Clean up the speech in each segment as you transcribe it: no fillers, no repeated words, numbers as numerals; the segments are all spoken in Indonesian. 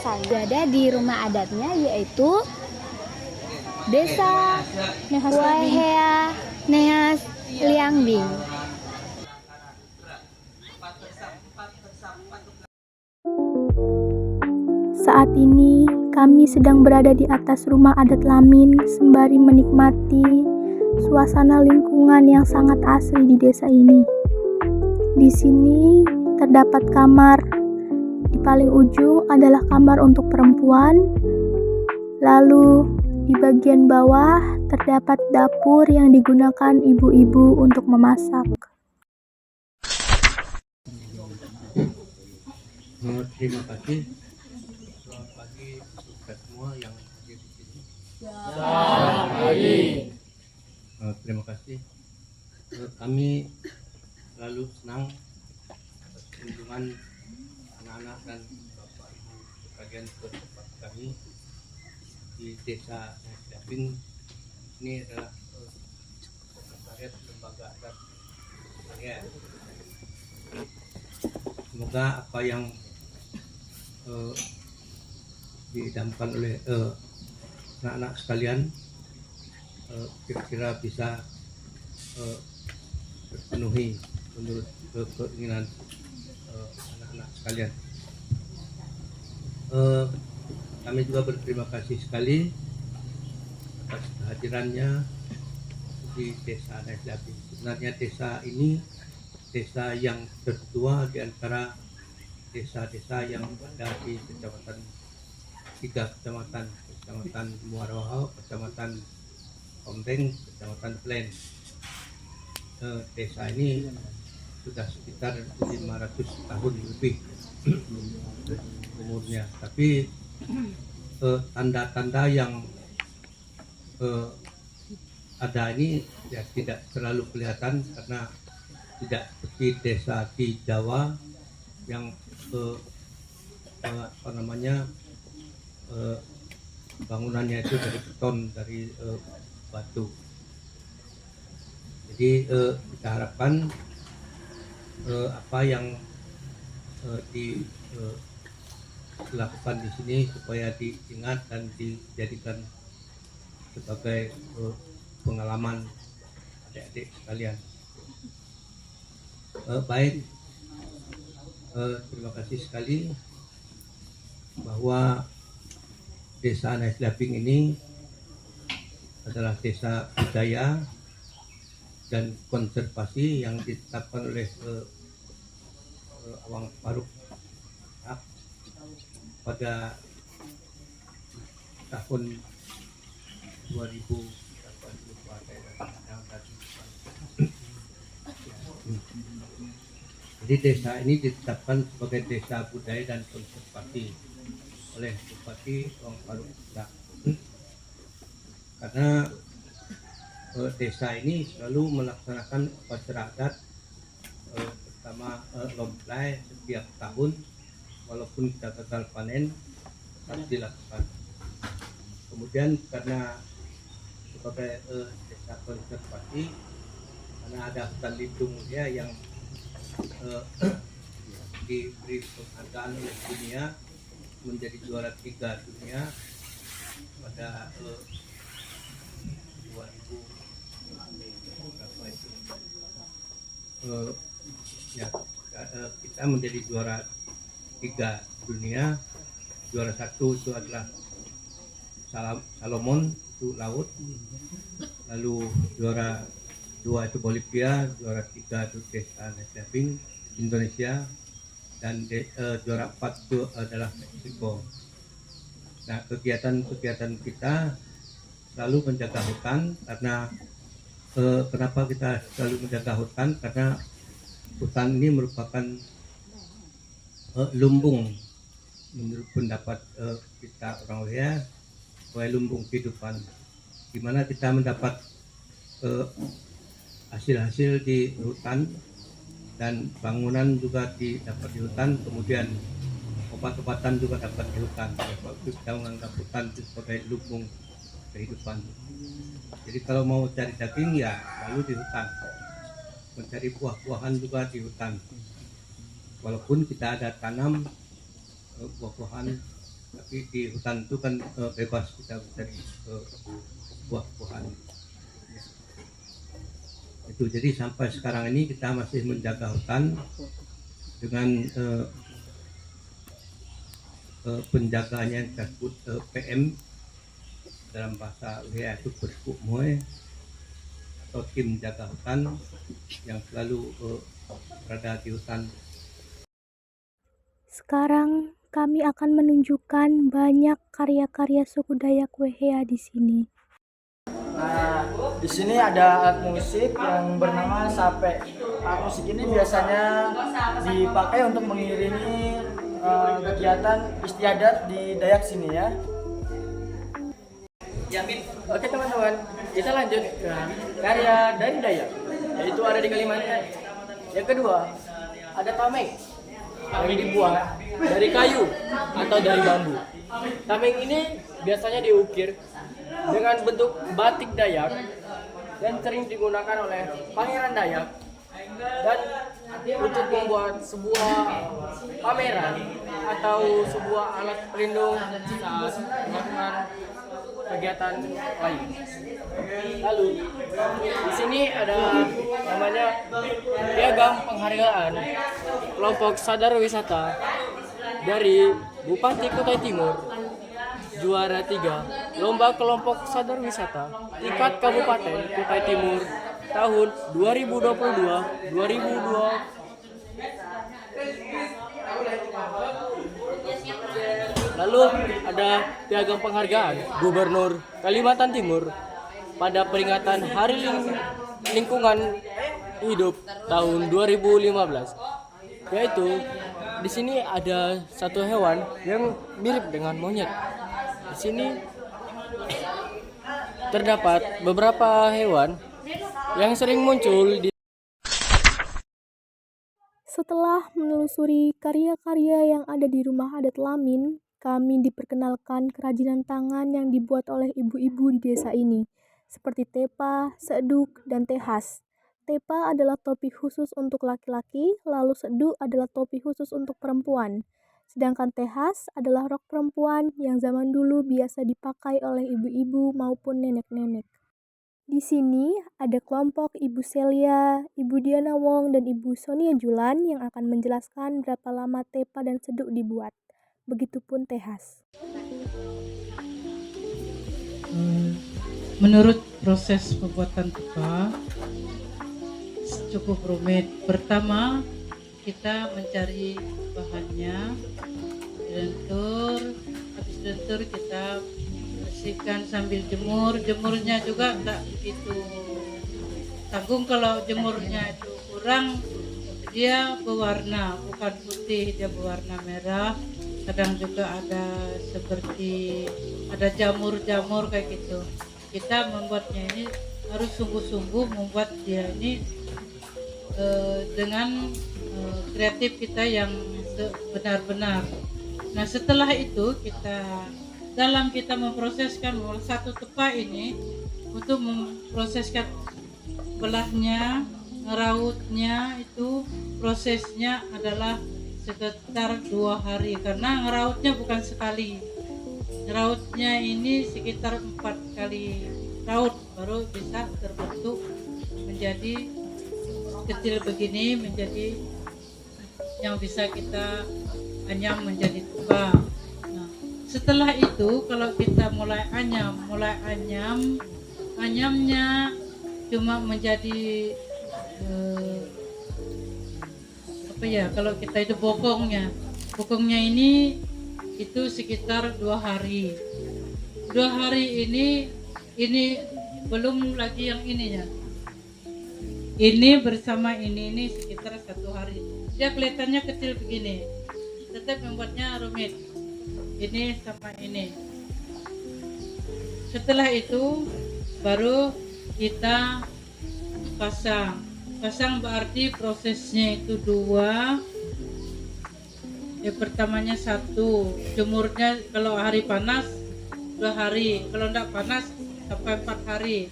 saya ada di rumah adatnya, yaitu Desa Waihea Neas Liangbing. Saat ini kami sedang berada di atas rumah adat Lamin sembari menikmati suasana lingkungan yang sangat asri di desa ini. Di sini terdapat kamar. Di paling ujung adalah kamar untuk perempuan. Lalu di bagian bawah terdapat dapur yang digunakan ibu-ibu untuk memasak. Terima kasih. Selamat pagi untuk semua yang hadir di sini. Selamat pagi. Terima kasih. Kami selalu senang atas kunjungan anak-anak dan bapak ibu sekalian ke tempat kami di Desa Liangbing. Ini adalah sekretariat lembaga adat saya. Semoga apa yang didamkan oleh anak-anak sekalian kira-kira bisa terpenuhi menurut keinginan anak-anak sekalian. Kami juga berterima kasih sekali atas kehadirannya di Desa Liangbing. Sebenarnya desa ini desa yang tertua di antara desa-desa yang ada di kecamatan 3 kecamatan, Kecamatan Muarawahau, Kecamatan Ombeng, Kecamatan Plen. Desa ini sudah sekitar 500 tahun lebih umurnya, tapi tanda-tanda yang ada ini ya tidak terlalu kelihatan karena tidak seperti desa di Jawa yang bangunannya itu dari beton, dari batu. Jadi kita harapkan apa yang dilakukan di sini supaya diingat dan dijadikan sebagai pengalaman adik-adik sekalian. Baik, terima kasih sekali bahwa Desa Liangbing ini adalah desa budaya dan konservasi yang ditetapkan oleh Awang Faruk pada tahun 2000. Jadi desa ini ditetapkan sebagai desa budaya dan konservasi oleh Bupati Awang Faruk. Karena desa ini selalu melaksanakan upacara adat pertama lomplai setiap tahun, walaupun kita gagal panen tetap dilakukan. Kemudian karena sebagai desa konservasi, karena ada hutan lindung ya yang diberi penghargaan oleh dunia menjadi juara 3 dunia pada 2000 berapa itu kita menjadi juara 3 dunia. Juara 1 itu adalah Salomon, itu laut, lalu juara 2 itu Bolivia, juara 3 itu Desa Liangbing Indonesia, dan juara 4 itu adalah Meksiko. Nah, kegiatan-kegiatan kita selalu menjaga hutan karena kenapa kita selalu menjaga hutan? Karena hutan ini merupakan lumbung, menurut pendapat kita orang Waihea, sebagai lumbung kehidupan, di mana kita mendapat hasil-hasil di hutan dan bangunan juga didapat di hutan, kemudian obat-obatan juga dapat di hutan. Waktu kita menganggap hutan itu sebagai lumbung kehidupan. Jadi kalau mau cari daging ya lalu di hutan, mencari buah-buahan juga di hutan. Walaupun kita ada tanam buah-buahan Tapi di hutan itu kan bebas kita mencari buah-buahan. Ya. Itu jadi sampai sekarang ini kita masih menjaga hutan dengan penjagaannya yang disebut PM, dalam bahasa WA itu Perskuk Moe, atau tim jaga hutan yang selalu berada di hutan. Sekarang kami akan menunjukkan banyak karya-karya suku Dayak Wehea di sini. Nah, di sini ada alat musik yang bernama sape. Alat musik ini biasanya dipakai untuk mengiringi kegiatan istiadat di Dayak sini ya. Oke teman-teman, kita lanjut ke karya dari Dayak, yaitu ada di Kalimantan. Yang kedua, ada tameng yang dibuat dari kayu atau dari bambu. Tameng ini biasanya diukir dengan bentuk batik Dayak dan sering digunakan oleh pangeran Dayak dan untuk membuat sebuah pameran atau sebuah alat pelindung saat melakukan kegiatan lain. Lalu di sini ada namanya piagam penghargaan kelompok sadar wisata dari Bupati Kutai Timur, juara 3 lomba kelompok sadar wisata tingkat Kabupaten Kutai Timur tahun 2022-2020. Lalu ada piagam penghargaan Gubernur Kalimantan Timur pada peringatan Hari Lingkungan Hidup tahun 2015. Yaitu di sini ada satu hewan yang mirip dengan monyet. Di sini terdapat beberapa hewan yang sering muncul di. Setelah menelusuri karya-karya yang ada di rumah adat Lamin, kami diperkenalkan kerajinan tangan yang dibuat oleh ibu-ibu di desa ini, seperti tepa, seduk, dan tehas. Tepa adalah topi khusus untuk laki-laki, lalu seduk adalah topi khusus untuk perempuan. Sedangkan tehas adalah rok perempuan yang zaman dulu biasa dipakai oleh ibu-ibu maupun nenek-nenek. Di sini ada kelompok Ibu Celia, Ibu Diana Wong, dan Ibu Sonia Julan yang akan menjelaskan berapa lama tepa dan seduk dibuat. Begitupun tehas. Menurut proses pembuatan tepa cukup rumit. Pertama, kita mencari bahannya, dilentur, habis dilentur kita bersihkan sambil jemur. Jemurnya juga enggak begitu tanggung, kalau jemurnya itu kurang dia berwarna, bukan putih, dia berwarna merah. Kadang juga ada seperti ada jamur-jamur kayak gitu. Kita membuatnya ini harus sungguh-sungguh membuat dia ini dengan kreatif kita yang benar-benar. Nah, setelah itu kita memproseskan satu tepa ini, untuk memproseskan belahnya, ngerautnya, itu prosesnya adalah sekitar 2 hari, karena ngerautnya bukan sekali. Ngerautnya ini sekitar 4 kali raut baru bisa terbentuk menjadi kecil begini, menjadi yang bisa kita anyam menjadi tepa. Nah, setelah itu kalau kita mulai anyamnya cuma menjadi kalau kita itu bokongnya ini itu sekitar 2 hari. 2 hari ini belum lagi yang ininya. Ini bersama ini sekitar 1 hari. Dia kelihatannya kecil begini, tetap membuatnya rumit. Ini sama ini. Setelah itu baru kita pasang. Pasang berarti prosesnya itu 2. Yang pertamanya 1, jemurnya kalau hari panas 2 hari, kalau enggak panas sampai 4 hari.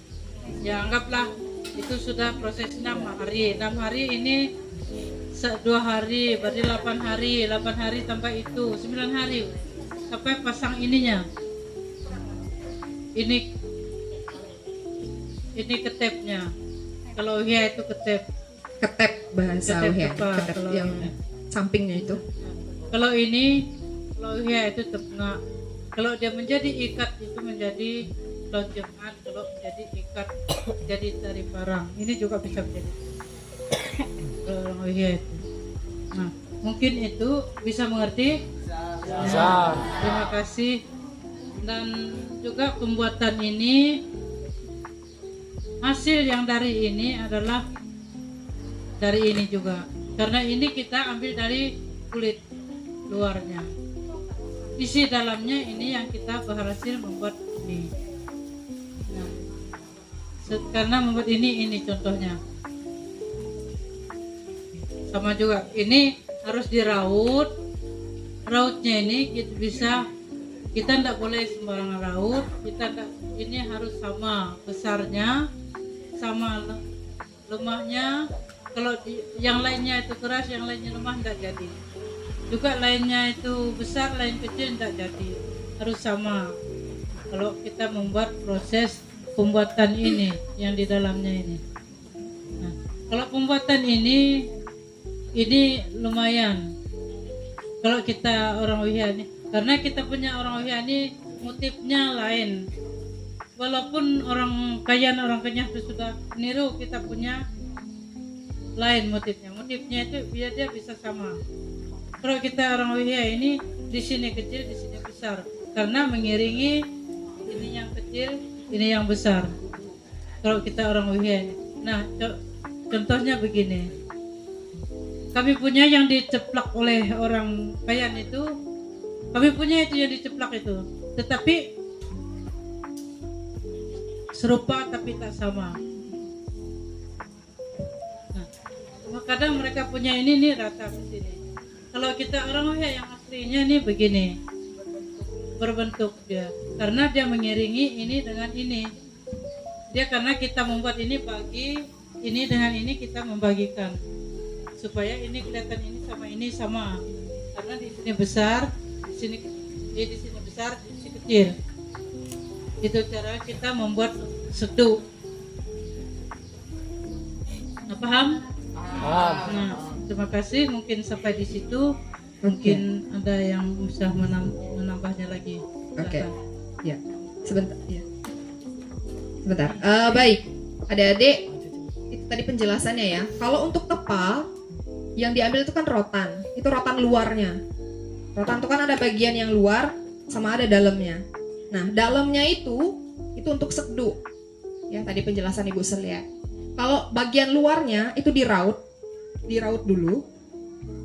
Ya anggaplah itu sudah proses 6 hari. 6 hari ini 2 hari, berarti 8 hari. 8 hari tambah itu 9 hari. sampai pasang ininya. Ini ketepnya. Kalau uhia itu ketep. Ketep bahasa Ketep uhia, apa? ketep Kalau yang uhia. sampingnya itu. Kalau uhia itu tepnga. Kalau dia menjadi ikat itu menjadi lonjongan. Kalau menjadi ikat jadi tari parang. Ini juga bisa menjadi kalau orang uhia itu. Nah, mungkin itu bisa mengerti? Bisa. Terima kasih. Dan juga pembuatan ini, hasil yang dari ini adalah dari ini juga. Karena ini kita ambil dari kulit luarnya. Isi dalamnya ini yang kita berhasil membuat ini. Nah, karena membuat ini contohnya. Sama juga, ini harus diraut. Rautnya ini kita bisa, kita tidak boleh sembarangan raut. Ini harus sama besarnya, sama lemahnya. Kalau yang lainnya itu keras, yang lainnya lemah, tidak jadi. Juga lainnya itu besar, lain kecil, tidak jadi. Harus sama. Kalau kita membuat proses pembuatan ini, yang di dalamnya ini. Nah, kalau pembuatan ini lumayan. Kalau kita orang uhia ini, karena kita punya orang uhia ini motifnya lain. Walaupun orang Kenyah itu sudah niru, kita punya lain motifnya. Motifnya itu biar dia bisa sama. Kalau kita orang uhia ini di sini kecil, di sini besar, karena mengiringi ini yang kecil, ini yang besar. Kalau kita orang uhia ini. Nah, contohnya begini. Kami punya yang diceplak oleh orang Kayan itu, kami punya itu yang diceplak itu, tetapi serupa tapi tak sama. Nah, kadang mereka punya ini rata di sini. Kalau kita orang Ohia yang aslinya ini begini, berbentuk dia, karena dia mengiringi ini dengan ini. Dia karena kita membuat ini bagi ini dengan ini kita membagikan. Supaya ini kelihatan ini sama, karena di sini besar, di sini besar, di sini kecil. Itu cara kita membuat sedu. Nah, paham? Nah, terima kasih. Mungkin sampai di situ. Mungkin ada yang bisa menambahnya lagi. Oke. Ya. Sebentar. Ya. Sebentar. Baik. Adik-adik, itu tadi penjelasannya ya. Kalau untuk tepa, yang diambil itu kan rotan. Itu rotan luarnya. Rotan itu kan ada bagian yang luar sama ada dalamnya. Nah, dalamnya itu untuk sedu. Ya, tadi penjelasan Ibu Selia. Kalau bagian luarnya itu diraut dulu.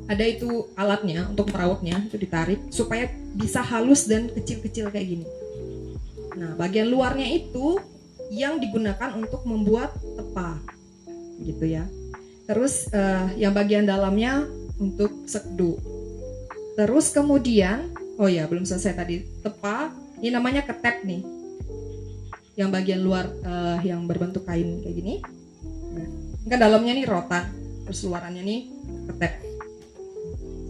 Ada itu alatnya untuk merautnya, itu ditarik supaya bisa halus dan kecil-kecil kayak gini. Nah, bagian luarnya itu yang digunakan untuk membuat tepa. Gitu ya. Terus yang bagian dalamnya untuk sedu. Terus kemudian, oh ya belum selesai tadi, tepa, ini namanya ketep nih. Yang bagian luar yang berbentuk kain kayak gini. Nah, kan dalamnya nih rotan, terus luarannya nih ketep.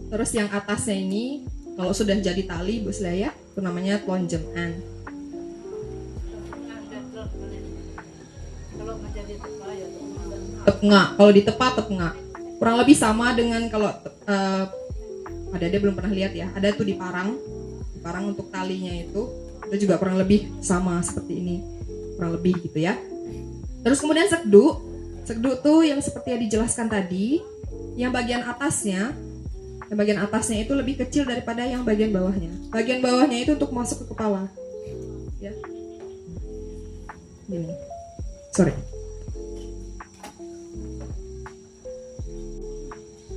Terus yang atasnya ini, kalau sudah jadi tali, Bu Selia, itu namanya lonjengan. Kalau menjadi tepa ya Tepnga, kalau ditepa tepnga. Kurang lebih sama dengan kalau ada belum pernah lihat ya. Ada tuh di parang untuk talinya itu juga kurang lebih sama seperti ini, kurang lebih gitu ya. Terus kemudian sedu tuh yang seperti yang dijelaskan tadi, yang bagian atasnya itu lebih kecil daripada yang bagian bawahnya. Bagian bawahnya itu untuk masuk ke kepala, ya. Gini, sorry.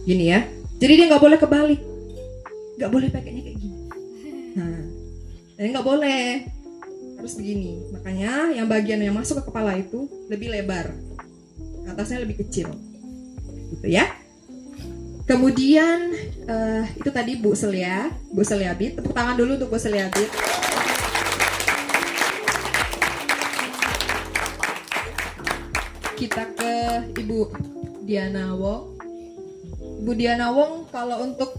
Gini ya, jadi dia nggak boleh kebalik, nggak boleh pakainya kayak gini. Nah, ini nggak boleh, harus begini. Makanya yang bagian yang masuk ke kepala itu lebih lebar, atasnya lebih kecil, gitu ya. Kemudian itu tadi Bu Seliabit, tepuk tangan dulu untuk Bu Seliabit. Kita ke Ibu Diana Wo. Bu Diana Wong, kalau untuk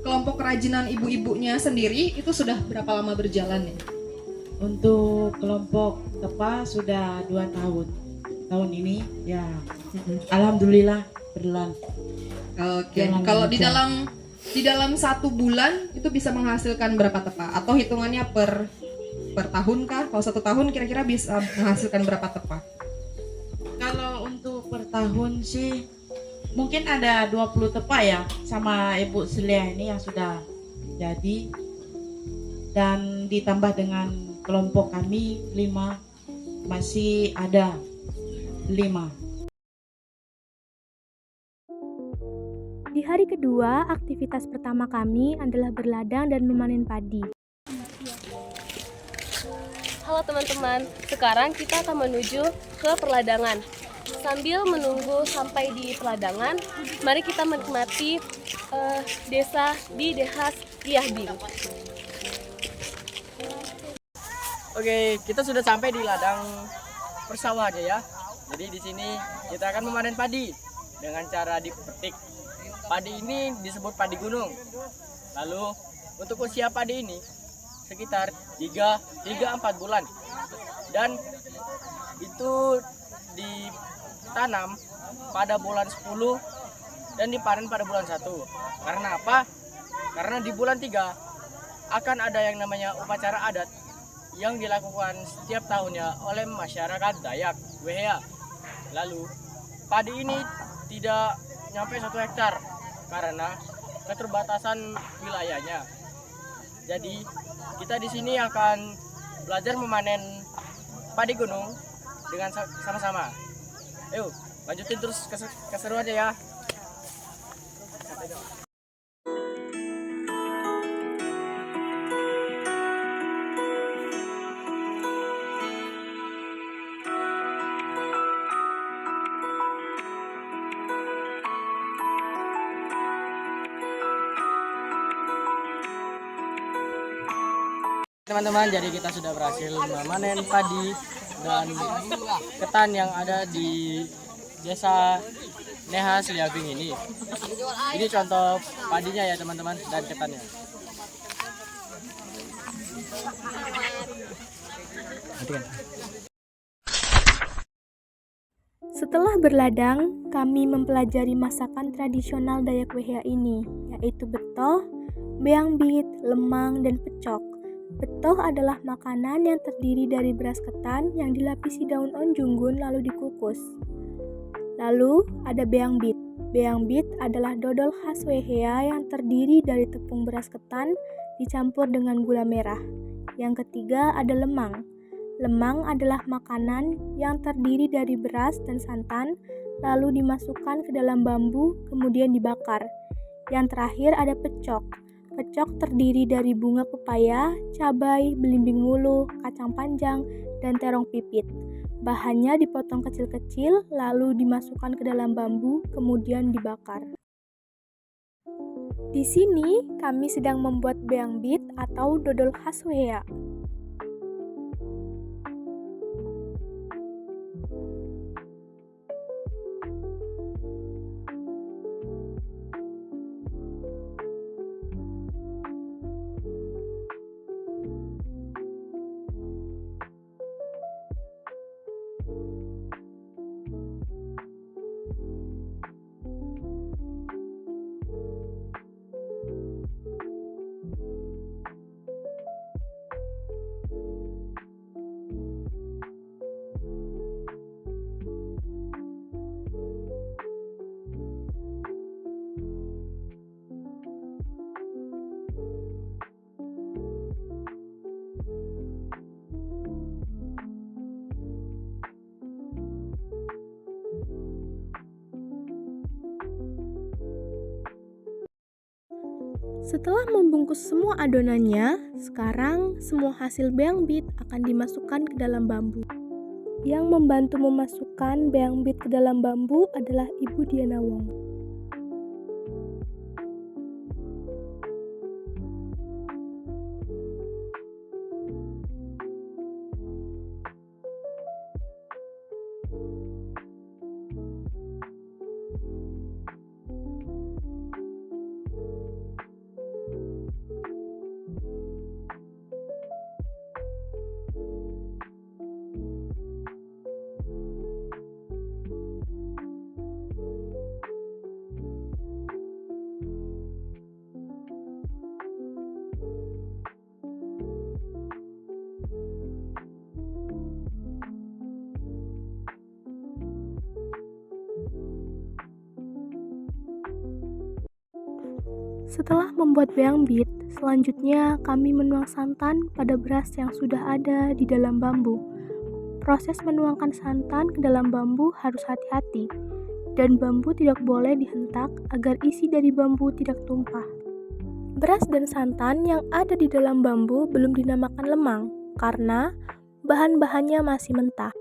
kelompok kerajinan ibu-ibunya sendiri itu sudah berapa lama berjalan ya? Untuk kelompok tepa sudah 2 tahun. Tahun ini ya alhamdulillah berjalan. Oke. Jalan Kalau lancar. di dalam 1 bulan itu bisa menghasilkan berapa tepa? Atau hitungannya per tahun kah? Kalau 1 tahun kira-kira bisa menghasilkan berapa tepa? Kalau untuk per tahun sih mungkin ada 20 tepa ya sama Ibu Celia ini yang sudah jadi, dan ditambah dengan kelompok kami 5 masih ada 5. Di hari kedua, aktivitas pertama kami adalah berladang dan memanen padi. Halo teman-teman, sekarang kita akan menuju ke perladangan. Sambil menunggu sampai di perladangan, mari kita menikmati desa di Dehas Liahbing. Oke, kita sudah sampai di ladang persawahan ya. Jadi di sini kita akan memanen padi dengan cara dipetik. Padi ini disebut padi gunung. Lalu untuk usia padi ini sekitar 3-4 bulan. Dan itu ditanam pada bulan 10 dan dipanen pada bulan 1. Karena apa? Karena di bulan 3 akan ada yang namanya upacara adat yang dilakukan setiap tahunnya oleh masyarakat Dayak Wehea. Lalu padi ini tidak nyampe 1 hektar karena keterbatasan wilayahnya. Jadi kita di sini akan belajar memanen padi gunung dengan sama-sama. Ayo lanjutin terus keseruannya ya. Teman-teman, jadi kita sudah berhasil memanen padi dan ketan yang ada di desa Nehas Liabing ini. Ini contoh padinya ya teman-teman, dan ketannya. Setelah berladang, kami mempelajari masakan tradisional Dayak Wehea ini, yaitu betoh, beangbit, lemang, dan pecok. Betoh adalah makanan yang terdiri dari beras ketan yang dilapisi daun onjunggun lalu dikukus. Lalu ada beangbit. Beangbit adalah dodol khas Wehea yang terdiri dari tepung beras ketan dicampur dengan gula merah. Yang ketiga ada lemang. Lemang adalah makanan yang terdiri dari beras dan santan lalu dimasukkan ke dalam bambu kemudian dibakar. Yang terakhir ada pecok. Pecok terdiri dari bunga pepaya, cabai, belimbing wuluh, kacang panjang, dan terong pipit. Bahannya dipotong kecil-kecil, lalu dimasukkan ke dalam bambu, kemudian dibakar. Di sini, kami sedang membuat beangbit atau dodol khas Wehea. Setelah membungkus semua adonannya, sekarang semua hasil beangbit akan dimasukkan ke dalam bambu. Yang membantu memasukkan beangbit ke dalam bambu adalah Ibu Diana Wong. Setelah membuat beangbit, selanjutnya kami menuang santan pada beras yang sudah ada di dalam bambu. Proses menuangkan santan ke dalam bambu harus hati-hati, dan bambu tidak boleh dihentak agar isi dari bambu tidak tumpah. Beras dan santan yang ada di dalam bambu belum dinamakan lemang, karena bahan-bahannya masih mentah.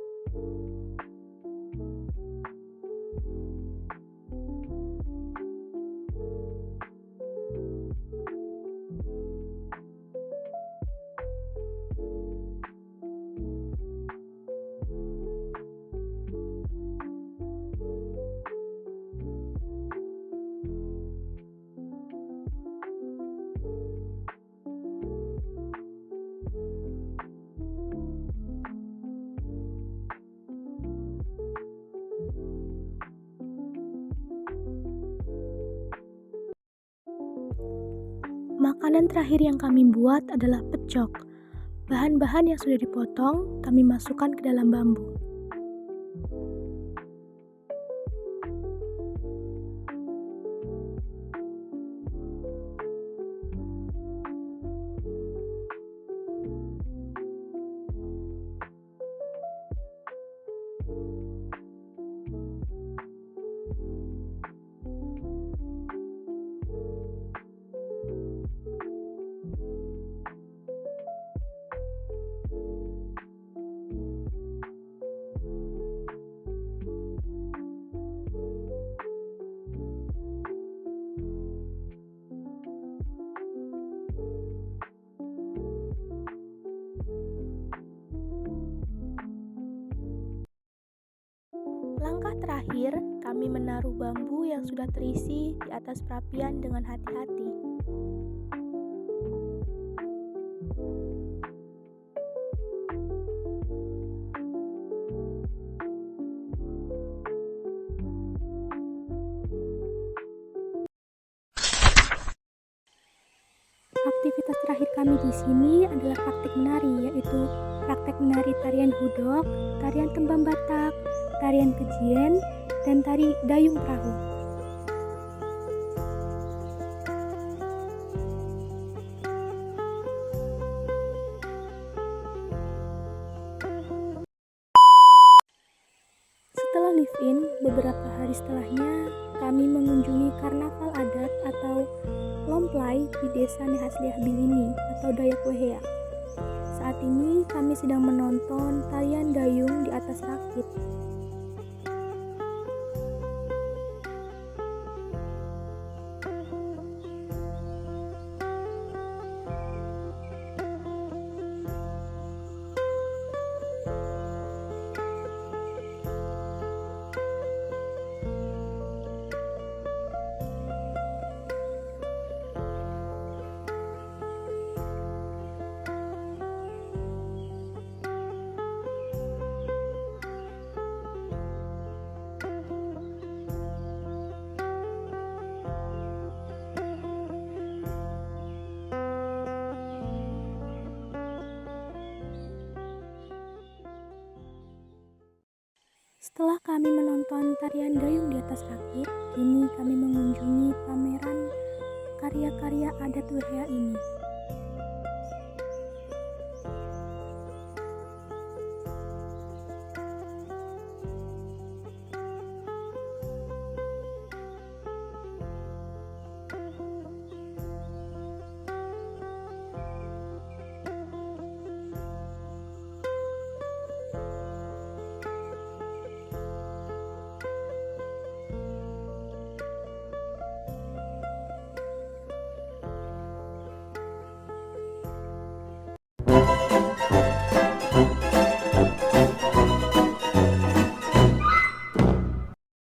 Makanan terakhir yang kami buat adalah pecok. Bahan-bahan yang sudah dipotong kami masukkan ke dalam bambu. Langkah terakhir, kami menaruh bambu yang sudah terisi di atas perapian dengan hati-hati. Aktivitas terakhir kami di sini adalah praktik menari, yaitu praktek menari tarian hudok, tarian tembang Batak, tarian kejien, dan tari dayung perahu. Setelah live-in, beberapa hari setelahnya, kami mengunjungi karnaval adat atau lomplai di desa Nehasliah Bing ini atau Dayak Wehea. Saat ini kami sedang menonton tarian dayung di atas rakit. Setelah kami menonton tarian dayung di atas rakit, kini kami mengunjungi pameran karya-karya adat Wehea ini.